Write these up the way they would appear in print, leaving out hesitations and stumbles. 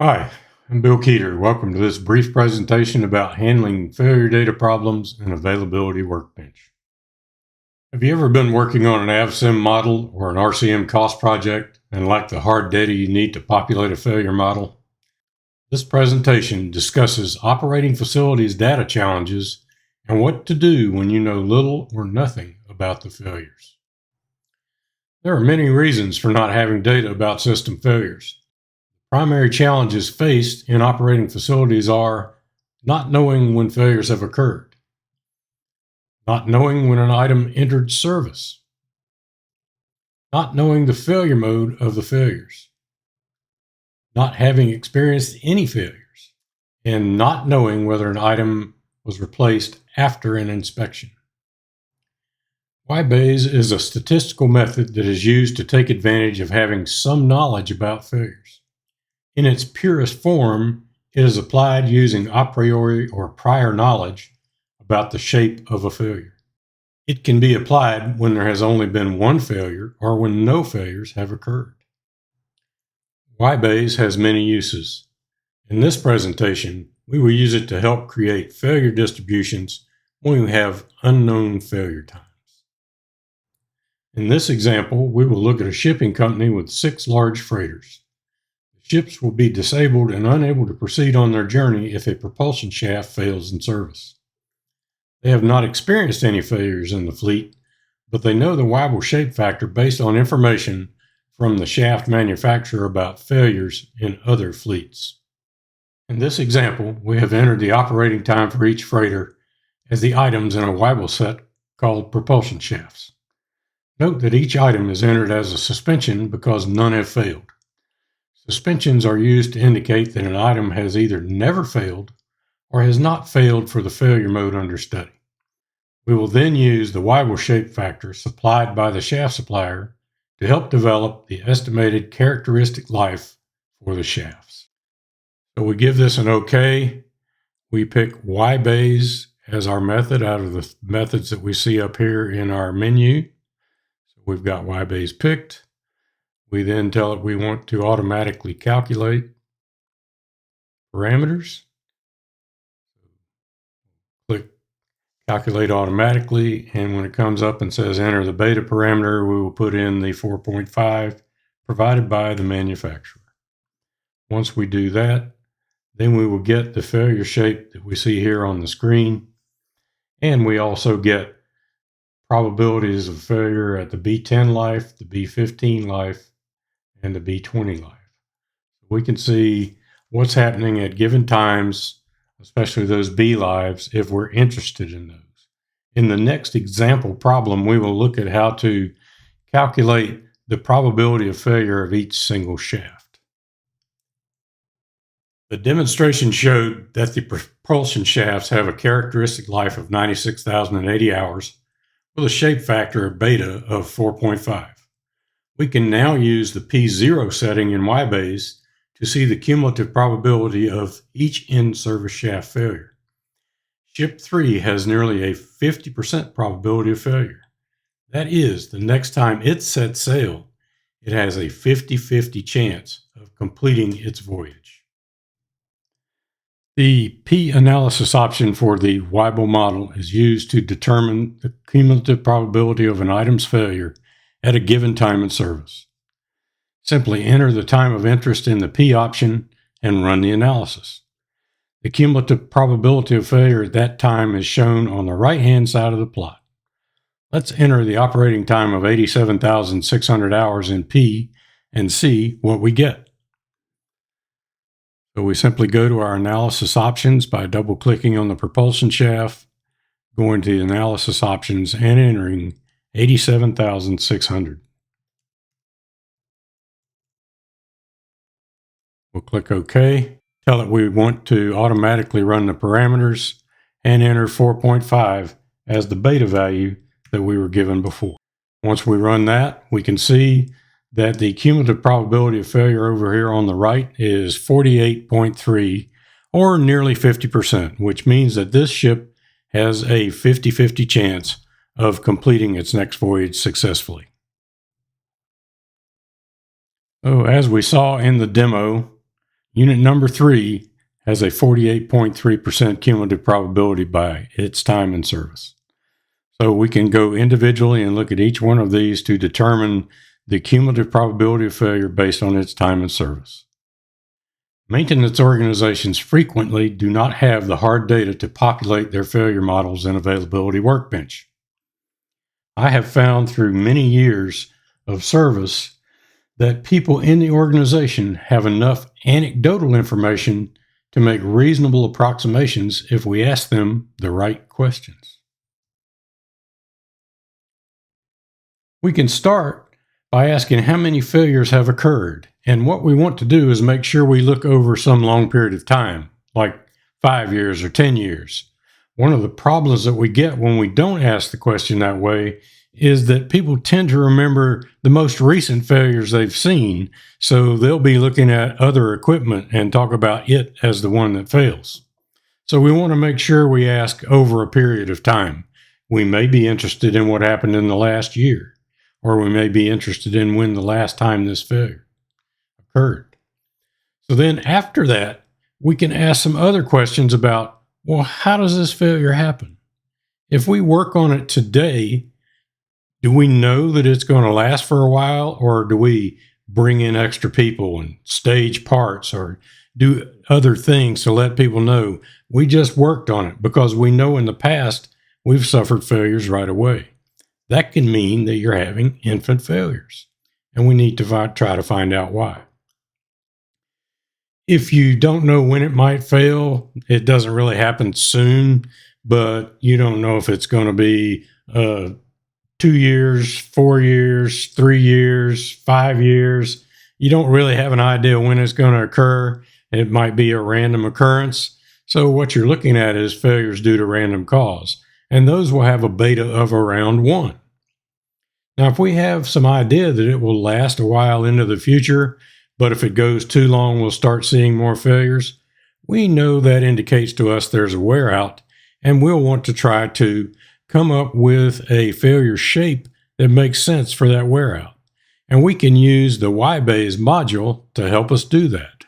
Hi, I'm Bill Keeter. Welcome to this brief presentation about handling failure data problems in Availability Workbench. Have you ever been working on an AvSim model or an RCMCost project and lack the hard data you need to populate a failure model? This presentation discusses operating facilities data challenges and what to do when you know little or nothing about the failures. There are many reasons for not having data about system failures. Primary challenges faced in operating facilities are not knowing when failures have occurred, not knowing when an item entered service, not knowing the failure mode of the failures, not having experienced any failures, and not knowing whether an item was replaced after an inspection. Weibayes is a statistical method that is used to take advantage of having some knowledge about failures. In its purest form, it is applied using a priori or prior knowledge about the shape of a failure. It can be applied when there has only been one failure or when no failures have occurred. Weibayes has many uses. In this presentation, we will use it to help create failure distributions when we have unknown failure times. In this example, we will look at a shipping company with 6 large freighters. Ships will be disabled and unable to proceed on their journey if a propulsion shaft fails in service. They have not experienced any failures in the fleet, but they know the Weibull shape factor based on information from the shaft manufacturer about failures in other fleets. In this example, we have entered the operating time for each freighter as the items in a Weibull set called propulsion shafts. Note that each item is entered as a suspension because none have failed. Suspensions are used to indicate that an item has either never failed or has not failed for the failure mode under study. We will then use the Weibull shape factor supplied by the shaft supplier to help develop the estimated characteristic life for the shafts. So we give this an OK. We pick Weibayes as our method out of the methods that we see up here in our menu. So we've got Weibayes picked. We then tell it we want to automatically calculate parameters. Click Calculate Automatically, and when it comes up and says enter the beta parameter, we will put in the 4.5 provided by the manufacturer. Once we do that, then we will get the failure shape that we see here on the screen, and we also get probabilities of failure at the B10 life, the B15 life, and the B20 life. We can see what's happening at given times, especially those B lives, if we're interested in those. In the next example problem, we will look at how to calculate the probability of failure of each single shaft. The demonstration showed that the propulsion shafts have a characteristic life of 96,080 hours with a shape factor of beta of 4.5. We can now use the P0 setting in Weibayes to see the cumulative probability of each in-service shaft failure. Ship 3 has nearly a 50% probability of failure. That is, the next time it sets sail, it has a 50-50 chance of completing its voyage. The P-analysis option for the Weibull model is used to determine the cumulative probability of an item's failure at a given time in service. Simply enter the time of interest in the P option and run the analysis. The cumulative probability of failure at that time is shown on the right-hand side of the plot. Let's enter the operating time of 87,600 hours in P and see what we get. So we simply go to our analysis options by double-clicking on the propulsion shaft, going to the analysis options, and entering 87,600. We'll click OK, tell it we want to automatically run the parameters, and enter 4.5 as the beta value that we were given before. Once we run that, we can see that the cumulative probability of failure over here on the right is 48.3, or nearly 50%, which means that this ship has a 50-50 chance of completing its next voyage successfully. So as we saw in the demo, Unit number 3 has a 48.3% cumulative probability by its time in service. So we can go individually and look at each one of these to determine the cumulative probability of failure based on its time in service. Maintenance organizations frequently do not have the hard data to populate their failure models in Availability Workbench. I have found through many years of service that people in the organization have enough anecdotal information to make reasonable approximations if we ask them the right questions. We can start by asking how many failures have occurred, and what we want to do is make sure we look over some long period of time, like 5 years or 10 years. One of the problems that we get when we don't ask the question that way is that people tend to remember the most recent failures they've seen, so they'll be looking at other equipment and talk about it as the one that fails. So we want to make sure we ask over a period of time. We may be interested in what happened in the last year, or we may be interested in when the last time this failure occurred. So then after that, we can ask some other questions about, well, how does this failure happen? If we work on it today, do we know that it's going to last for a while, or do we bring in extra people and stage parts or do other things to let people know we just worked on it because we know in the past we've suffered failures right away? That can mean that you're having infant failures, and we need to try to find out why. If you don't know when it might fail, it doesn't really happen soon, but you don't know if it's going to be 2 years, 4 years, 3 years, 5 years. You don't really have an idea when it's going to occur. It might be a random occurrence. So what you're looking at is failures due to random cause, and those will have a beta of around 1. Now, if we have some idea that it will last a while into the future, but if it goes too long, we'll start seeing more failures, we know that indicates to us there's a wear out, and we'll want to try to come up with a failure shape that makes sense for that wear out. And we can use the Weibayes module to help us do that.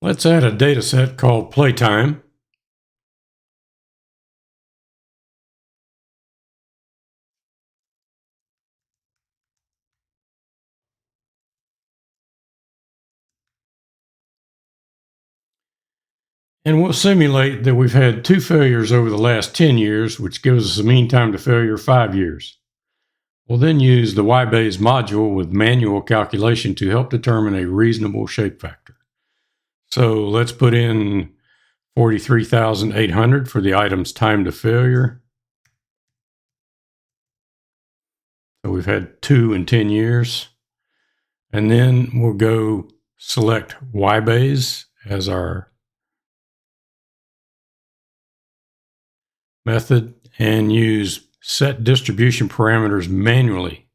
Let's add a data set called playtime. And we'll simulate that we've had 2 failures over the last 10 years, which gives us a mean time to failure of 5 years. We'll then use the Weibayes module with manual calculation to help determine a reasonable shape factor. So let's put in 43,800 for the item's time to failure. So we've had 2 in 10 years. And then we'll go select Weibayes as our method and use set distribution parameters manually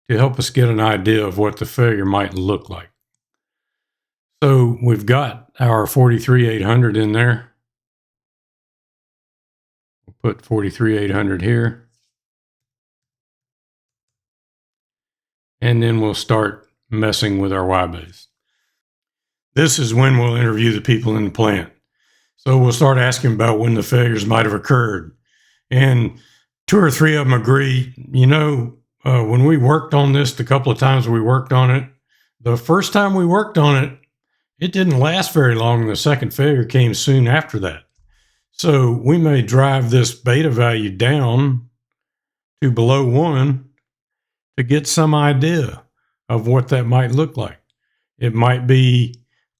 to help us get an idea of what the failure might look like. So we've got our 43,800 in there. We'll put 43,800 here. And then we'll start messing with our Weibayes. This is when we'll interview the people in the plant. So we'll start asking about when the failures might have occurred. And 2 or 3 of them agree, when we worked on this, the couple of times we worked on it, the first time we worked on it, it didn't last very long. The second failure came soon after that. So we may drive this beta value down to below 1 to get some idea of what that might look like. It might be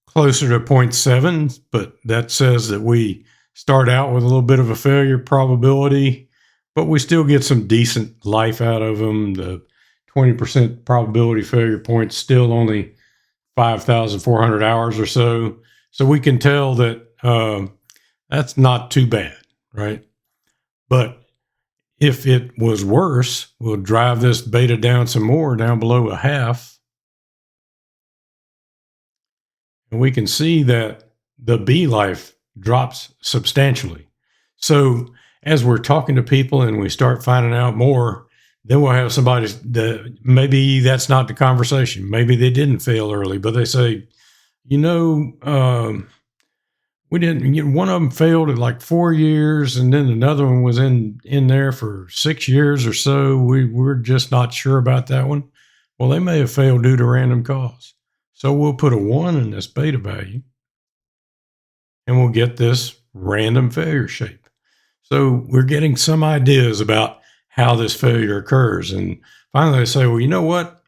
closer to 0.7, but that says that we start out with a little bit of a failure probability, but we still get some decent life out of them. The 20% probability failure point still only 5,400 hours or so. So we can tell that that's not too bad, right? But if it was worse, we'll drive this beta down some more, down below 0.5. And we can see that the B life drops substantially. So as we're talking to people and we start finding out more, Then we'll have somebody that maybe that's not the conversation. Maybe they didn't fail early, but they say, we didn't. One of them failed at like 4 years, and then another one was in there for 6 years or so. We're just not sure about that one. Well, they may have failed due to random cause. So we'll put a 1 in this beta value, and we'll get this random failure shape. So we're getting some ideas about how this failure occurs. And finally, they say, well, you know what?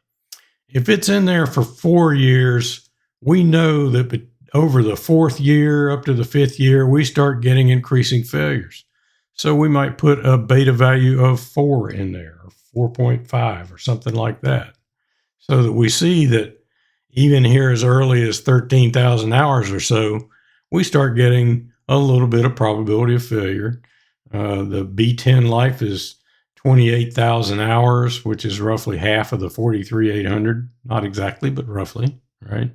If it's in there for 4 years, we know that over the 4th year up to the 5th year, we start getting increasing failures. So we might put a beta value of 4 in there, or 4.5 or something like that, so that we see that even here as early as 13,000 hours or so, we start getting a little bit of probability of failure. The B10 life is 28,000 hours, which is roughly half of the 43,800. Not exactly, but roughly, right?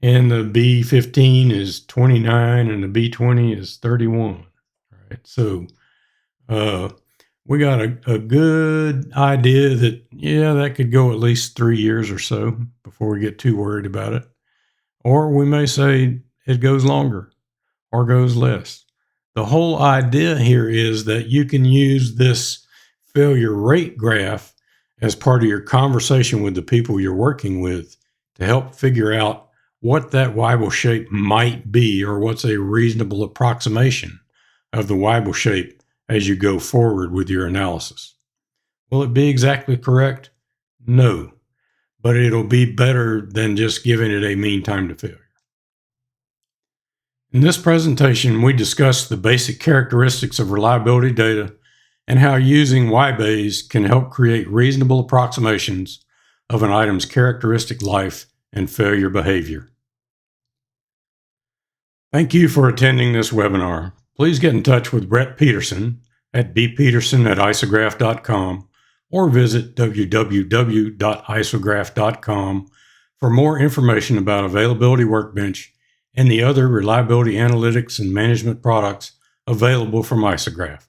And the B15 is 29, and the B20 is 31. Right? So we got a good idea that, that could go at least 3 years or so before we get too worried about it. Or we may say it goes longer or goes less. The whole idea here is that you can use this failure rate graph as part of your conversation with the people you're working with to help figure out what that Weibull shape might be, or what's a reasonable approximation of the Weibull shape as you go forward with your analysis. Will it be exactly correct? No, but it'll be better than just giving it a mean time to failure. In this presentation, we discussed the basic characteristics of reliability data and how using Weibayes can help create reasonable approximations of an item's characteristic life and failure behavior. Thank you for attending this webinar. Please get in touch with Brett Peterson at bpeterson@isograph.com or visit www.isograph.com for more information about Availability Workbench and the other reliability analytics and management products available from Isograph.